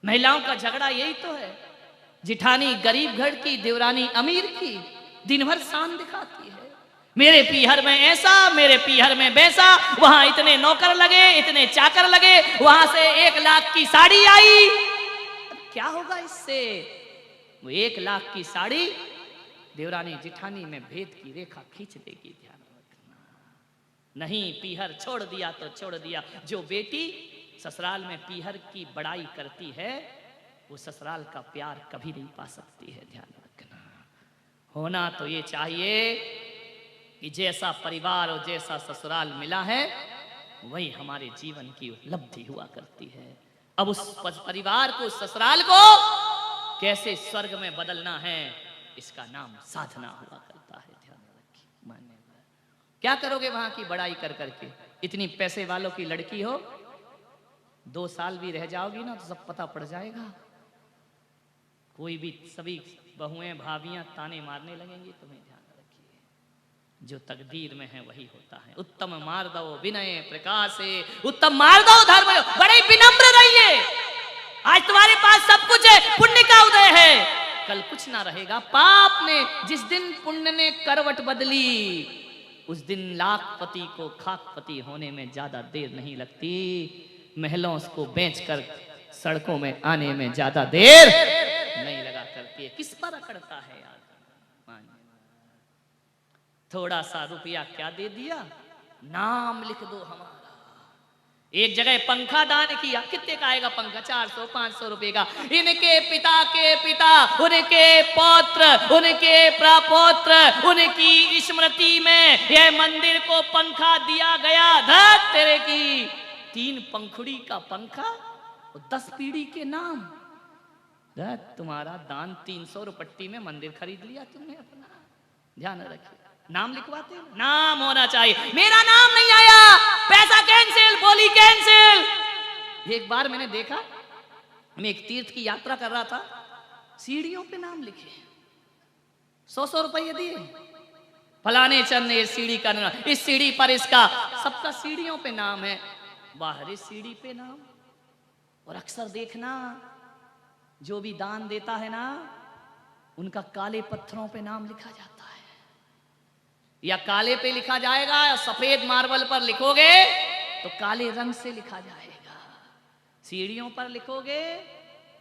महिलाओं का झगड़ा यही तो है। जिठानी गरीब घर की, देवरानी अमीर की, दिन भर शान दिखाती है। मेरे पीहर में ऐसा, मेरे पीहर में वैसा, वहां इतने नौकर लगे, इतने चाकर लगे, वहां से 1 लाख की साड़ी आई। क्या होगा इससे? वो 1 लाख की साड़ी देवरानी जिठानी में भेद की रेखा खींच देगी। ध्यान रखना। नहीं, पीहर छोड़ दिया तो छोड़ दिया। जो बेटी ससुराल में पीहर की बड़ाई करती है, वो ससुराल का प्यार कभी नहीं पा सकती है। ध्यान रखना। होना तो ये चाहिए कि जैसा परिवार और जैसा ससुराल मिला है, वही हमारे जीवन की उपलब्धि हुआ करती है। अब उस परिवार को, उस ससुराल को कैसे स्वर्ग में बदलना है, इसका नाम साधना हुआ करता है। ध्यान रखिए। मान्यवर, क्या करोगे वहां की बड़ाई कर करके? इतनी पैसे वालों की लड़की हो, 2 साल भी रह जाओगी ना तो सब पता पड़ जाएगा। कोई भी, सभी बहुएं भाभियां ताने मारने लगेंगी तुम्हें। ध्यान रखिए, जो तकदीर में है वही होता है। उत्तम मार्दव विनय प्रकाश से, उत्तम मार्दव धर्म, बड़े विनम्र रहिए। आज तुम्हारे पास सब कुछ है, पुण्य का उदय है, कल कुछ ना रहेगा। पाप ने जिस दिन पुण्य ने करवट बदली, उस दिन लाखपति को खाकपति होने में ज्यादा देर नहीं लगती। महलों को बेचकर सड़कों में आने में ज्यादा देर नहीं लगा करती है। किस पर अकड़ता है यार? थोड़ा सा रुपया क्या दे दिया, नाम लिख दो हमारा। एक जगह पंखा दान किया, कितने का आएगा पंखा? 400-500 रुपए का। इनके पिता के पिता, उनके पौत्र, उनके प्रपौत्र, उनकी स्मृति में यह मंदिर को पंखा दिया गया। धत तेरे की 3 पंखुड़ी का पंखा और 10 पीढ़ी के नाम। धत तुम्हारा दान 300 रुपट्टी में मंदिर खरीद लिया तुमने अपना। ध्यान रखिए, नाम लिखवाते हो, नाम होना चाहिए। मेरा नाम नहीं आया, पैसा कैंसिल, बोली कैंसिल। एक बार मैंने देखा, मैं एक तीर्थ की यात्रा कर रहा था, सीढ़ियों पे नाम लिखे, 100-100 रुपये दिए। फलाने चंद ने इस सीढ़ी का नाम, इस सीढ़ी पर इसका, सबका सीढ़ियों पे नाम है, बाहरी सीढ़ी पे नाम। और अक्सर देखना, जो भी दान देता है ना, उनका काले पत्थरों पे नाम लिखा जाता है। या काले पे लिखा जाएगा, या सफेद मार्बल पर लिखोगे तो काले रंग से लिखा जाएगा। सीढ़ियों पर लिखोगे,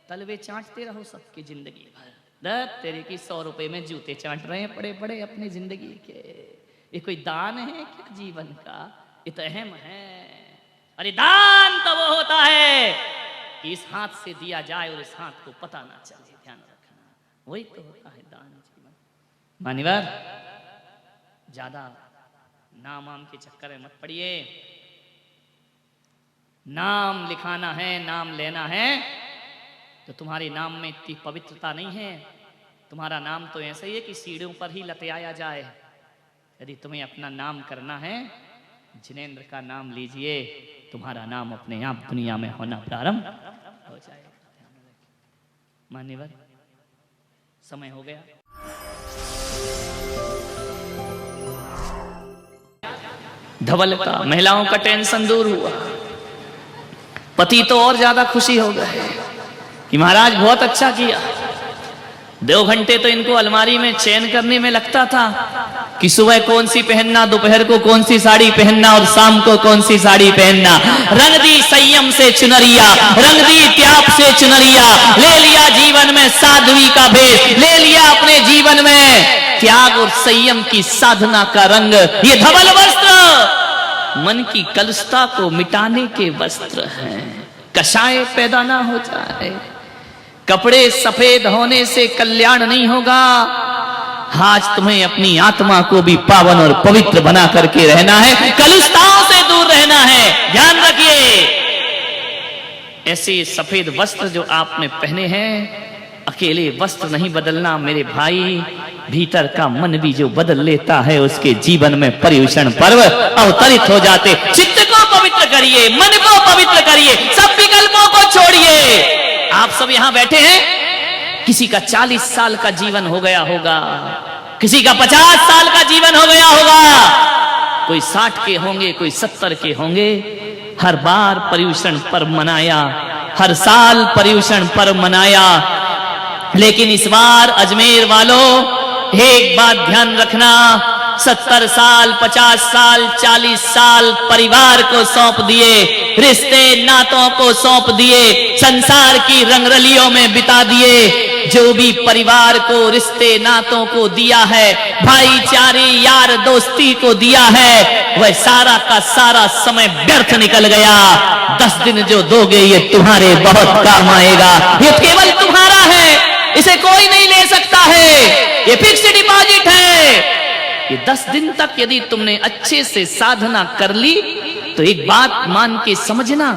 तलवे चाटते रहो सबकी जिंदगी भर। दत्त तेरे की 100 रुपए में जूते चाट रहे हैं पड़े पड़े अपनी जिंदगी के। ये कोई दान है क्या जीवन का? ये तो अहम है। अरे दान तो वो होता है कि इस हाथ से दिया जाए और इस हाथ को पता ना चले। ध्यान रखना, वही तो होता है दान जीवन। मान्यवर, ज्यादा नाम वाम के चक्कर में मत पड़िए। नाम लिखाना है, नाम लेना है, तो तुम्हारे नाम में इतनी पवित्रता नहीं है। तुम्हारा नाम तो ऐसा ही है कि सीढ़ियों पर ही लटकाया जाए। यदि तुम्हें अपना नाम करना है, जिनेंद्र का नाम लीजिए, तुम्हारा नाम अपने आप दुनिया में होना प्रारंभ हो जाएगा। मान्यवर, समय हो गया। धवलता, महिलाओं का टेंशन दूर हुआ। पति तो और ज्यादा खुशी हो गए कि महाराज बहुत अच्छा किया। 2 घंटे तो इनको अलमारी में चयन करने में लगता था कि सुबह कौन सी पहनना, दोपहर को कौन सी साड़ी पहनना और शाम को कौन सी साड़ी पहनना। रंग दी संयम से चुनरिया, रंग दी त्याग से चुनरिया, ले लिया जीवन में साध्वी का भेष, ले लिया अपने जीवन में त्याग और संयम की साधना का रंग। ये धवल वस्त्र मन की कलुषता को मिटाने के वस्त्र हैं। कषाय पैदा ना हो जाए। कपड़े सफेद होने से कल्याण नहीं होगा। आज तुम्हें अपनी आत्मा को भी पावन और पवित्र बना करके रहना है, कलुषताओं से दूर रहना है। ध्यान रखिए, ऐसे सफेद वस्त्र जो आपने पहने हैं, अकेले वस्त्र नहीं बदलना मेरे भाई, भीतर का मन भी जो बदल लेता है, उसके जीवन में पर्युषण पर्व अवतरित हो जाते। चित्त को पवित्र करिए, मन को पवित्र करिए, सब विकल्पों को छोड़िए। आप सब यहाँ बैठे हैं, किसी का 40 साल का जीवन हो गया होगा, किसी का 50 साल का जीवन हो गया होगा, कोई 60 के होंगे, कोई 70 के होंगे। हर बार पर्युषण पर्व मनाया, हर साल पर्युषण पर्व मनाया, लेकिन इस बार अजमेर वालों एक बात ध्यान रखना, 70 साल 50 साल 40 साल परिवार को सौंप दिए, रिश्ते नातों को सौंप दिए, संसार की रंगरलियों में बिता दिए। जो भी परिवार को रिश्ते नातों को दिया है, भाईचारे यार दोस्ती को दिया है, वह सारा का सारा समय व्यर्थ निकल गया। 10 दिन जो दोगे ये तुम्हारे बहुत काम आएगा, ये केवल तुम्हारा है, इसे कोई नहीं ले सकता है, ये फिक्स्ड डिपॉजिट है। ये 10 दिन तक यदि तुमने अच्छे से साधना कर ली तो एक बात मान के समझना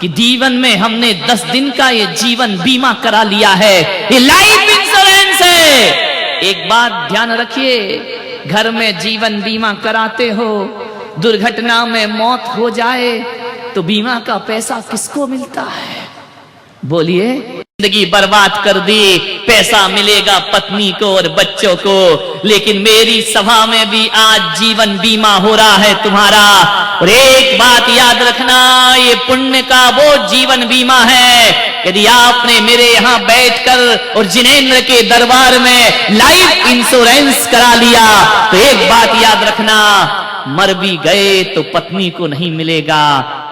कि जीवन में हमने 10 दिन का ये जीवन बीमा करा लिया है, ये लाइफ इंश्योरेंस है। एक बात ध्यान रखिए, घर में जीवन बीमा कराते हो, दुर्घटना में मौत हो जाए तो बीमा का पैसा किसको मिलता है? बोलिए। जिंदगी बर्बाद कर दी, पैसा मिलेगा पत्नी को और बच्चों को, लेकिन मेरी सभा में भी आज जीवन बीमा हो रहा है तुम्हारा। और एक बात याद रखना, ये पुण्य का वो जीवन बीमा है, यदि आपने मेरे यहाँ बैठकर और जिनेंद्र के दरबार में लाइफ इंश्योरेंस करा लिया तो एक बात याद रखना, मर भी गए तो पत्नी को नहीं मिलेगा,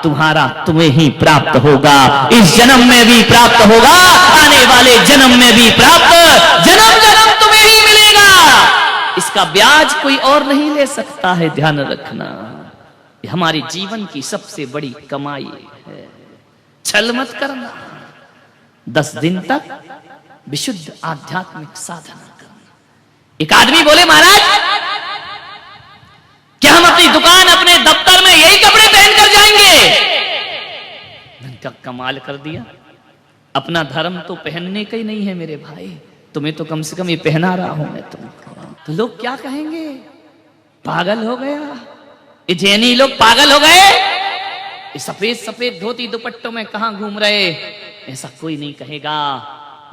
तुम्हारा तुम्हें ही प्राप्त होगा। इस जन्म में भी प्राप्त होगा, आने वाले जन्म में भी प्राप्त, जन्म जन्म तुम्हें ही मिलेगा। इसका ब्याज कोई और नहीं ले सकता है, ध्यान रखना। ये हमारे जीवन की सबसे बड़ी कमाई है, छल मत करना। 10 दिन तक विशुद्ध आध्यात्मिक साधना करना। एक आदमी बोले, महाराज क्या हम अपनी दुकान अपने दफ्तर में यही कपड़े पहनकर जाएंगे? मैंने क्या कमाल कर दिया, अपना धर्म तो पहनने का ही नहीं है मेरे भाई, तुम्हें तो कम से कम ये पहना रहा हूं मैं तुमको, तो लोग क्या कहेंगे? पागल हो गया, ये जैनी लोग पागल हो गए, ये सफेद सफेद धोती दुपट्टों में कहां घूम रहे? ऐसा कोई नहीं कहेगा।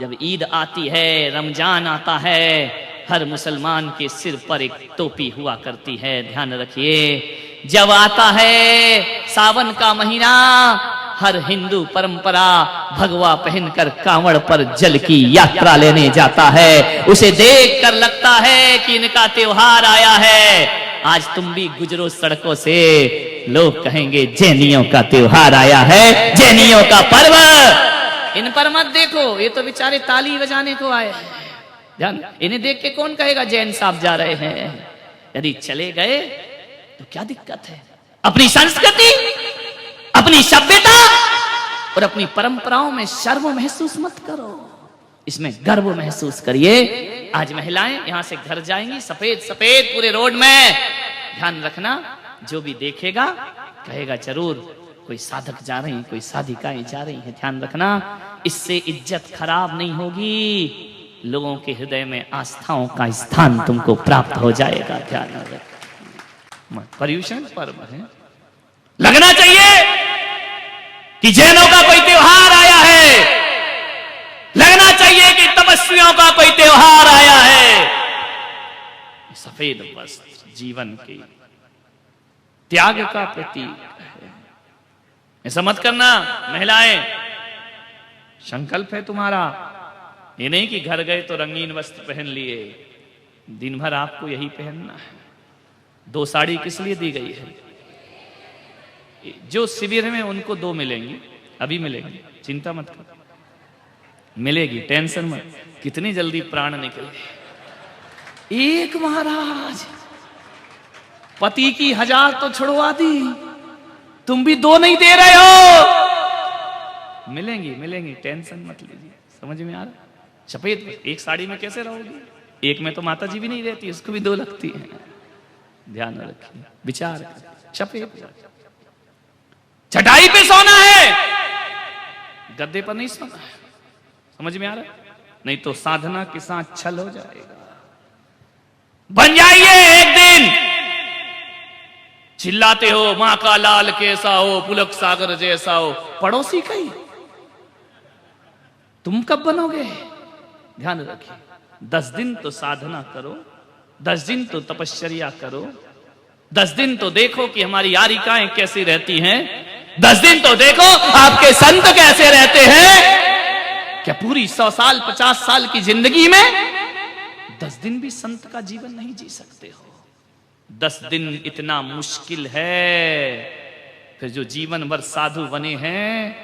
जब ईद आती है, रमजान आता है, हर मुसलमान के सिर पर एक टोपी हुआ करती है, ध्यान रखिए। जब आता है सावन का महीना, हर हिंदू परंपरा भगवा पहनकर कांवड़ पर जल की यात्रा लेने जाता है। उसे देखकर लगता है कि इनका त्योहार आया है। आज तुम भी गुजरो सड़कों से, लोग कहेंगे जैनियों का त्योहार आया है, जैनियों का पर्व। इन पर मत देखो, ये तो बेचारे ताली बजाने को आए हैं, ध्यान। इन्हें देख के कौन कहेगा जैन साहब जा रहे हैं? यदि चले गए तो क्या दिक्कत है? अपनी संस्कृति, अपनी सभ्यता और अपनी परंपराओं में शर्म महसूस मत करो, इसमें गर्व महसूस करिए। आज महिलाएं यहां से घर जाएंगी, सफेद सफेद पूरे रोड में, ध्यान रखना, जो भी देखेगा कहेगा जरूर कोई साधक जा रही, कोई साधिकाएं जा रही है, ध्यान रखना। इससे इज्जत खराब नहीं होगी, लोगों के हृदय में आस्थाओं का स्थान तुमको प्राप्त हो जाएगा, ध्यान रखना। पर्युषण पर्व है, लगना चाहिए कि जैनों का कोई त्योहार आया है, लगना चाहिए कि तपस्वियों का कोई त्योहार आया है। सफेद वस्त्र जीवन के त्याग का प्रतीक है। ऐसा मत करना महिलाएं, संकल्प है तुम्हारा, ये नहीं कि घर गए तो रंगीन वस्त्र पहन लिए, दिन भर आपको यही पहनना है। 2 साड़ी किस लिए दी गई है? जो शिविर में उनको 2 मिलेंगी, अभी मिलेंगी, चिंता मत करो, मिलेगी, टेंशन मत। कितनी जल्दी प्राण निकले। एक महाराज पति की 1000 तो छुड़वा दी, तुम भी 2 नहीं दे रहे हो। मिलेंगी मिलेंगी, टेंशन मत लीजिए, समझ में आ रहा? सफेद एक साड़ी में कैसे रहोगी? एक में तो माता जी भी नहीं रहती, उसको भी 2 लगती है, ध्यान रखिए, विचार। सफेद चटाई पे सोना है, गद्दे पर नहीं सोना है, समझ में आ रहा? नहीं तो साधना के साथ छल हो जाएगा। बन जाइए एक दिन, चिल्लाते हो मां का लाल कैसा हो, पुलक सागर जैसा हो, पड़ोसी कहीं, तुम कब बनोगे? ध्यान रखिए, 10 दिन तो साधना करो, 10 दिन तो तपश्चर्या करो, 10 दिन तो देखो कि हमारी यारिकाएं कैसी रहती हैं। 10 दिन तो देखो आपके संत कैसे रहते हैं। क्या पूरी 100 साल 50 साल की जिंदगी में 10 दिन भी संत का जीवन नहीं जी सकते हो। 10 दिन इतना मुश्किल है। फिर जो जीवन भर साधु बने हैं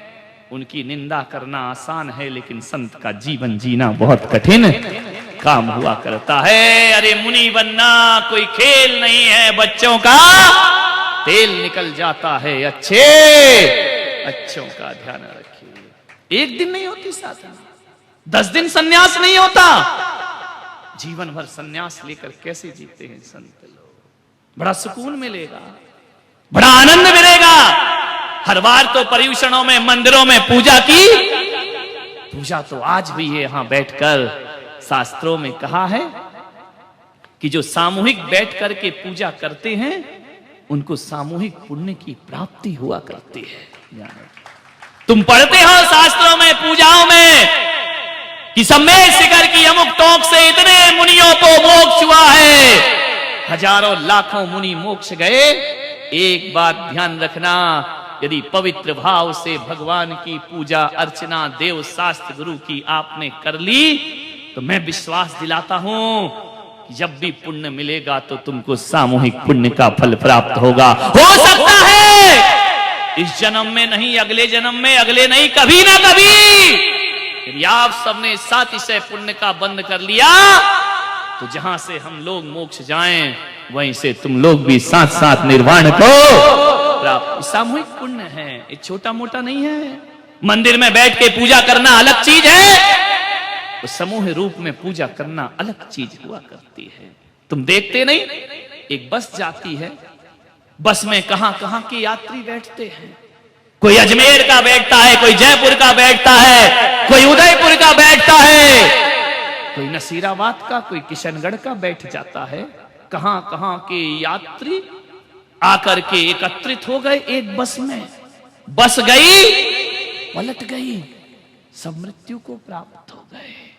उनकी निंदा करना आसान है, लेकिन संत का जीवन जीना बहुत कठिन काम हुआ करता है। अरे मुनि बनना कोई खेल नहीं है, बच्चों का तेल निकल जाता है। अच्छों का ध्यान रखिए। एक दिन नहीं होती साधना, 10 दिन सन्यास नहीं होता। जीवन भर सन्यास लेकर कैसे जीते हैं संत लोग। बड़ा सुकून मिलेगा, बड़ा आनंद मिलेगा। हर बार तो पर्यूषणों में मंदिरों में पूजा की, पूजा तो आज भी है। यहां बैठकर शास्त्रों में कहा है कि जो सामूहिक बैठ करके पूजा करते हैं उनको सामूहिक पुण्य की प्राप्ति हुआ करती है। तुम पढ़ते हो शास्त्रों में पूजाओं में कि सम्मेद शिखर की अमुक टोक से इतने मुनियों को मोक्ष हुआ है। हजारों लाखों मुनि मोक्ष गए। एक बात ध्यान रखना, यदि पवित्र भाव से भगवान की पूजा अर्चना देव शास्त्र गुरु की आपने कर ली तो मैं विश्वास दिलाता हूं कि जब भी पुण्य मिलेगा तो तुमको सामूहिक पुण्य का फल प्राप्त होगा। हो सकता है इस जन्म में नहीं, अगले जन्म में, अगले नहीं, कभी ना कभी यदि आप सबने सातिशय पुण्य का बंद कर लिया तो जहां से हम लोग मोक्ष जाएं वहीं से तुम लोग भी साथ साथ निर्वाण को प्राप्त। सामूहिक पुण्य है, ये छोटा मोटा नहीं है। मंदिर में बैठ के पूजा करना अलग चीज है, तो समूह रूप में पूजा करना अलग चीज हुआ करती है। तुम देखते नहीं, एक बस जाती है, बस में कहां कहां के यात्री बैठते हैं। कोई अजमेर का बैठता है, कोई जयपुर का बैठता है, कोई उदयपुर का बैठता है, कोई नसीराबाद का, कोई किशनगढ़ का बैठ जाता है। कहां कहां के यात्री आकर के एकत्रित हो गए एक बस में। बस गई, पलट गई, सब मृत्यु को प्राप्त हो गए।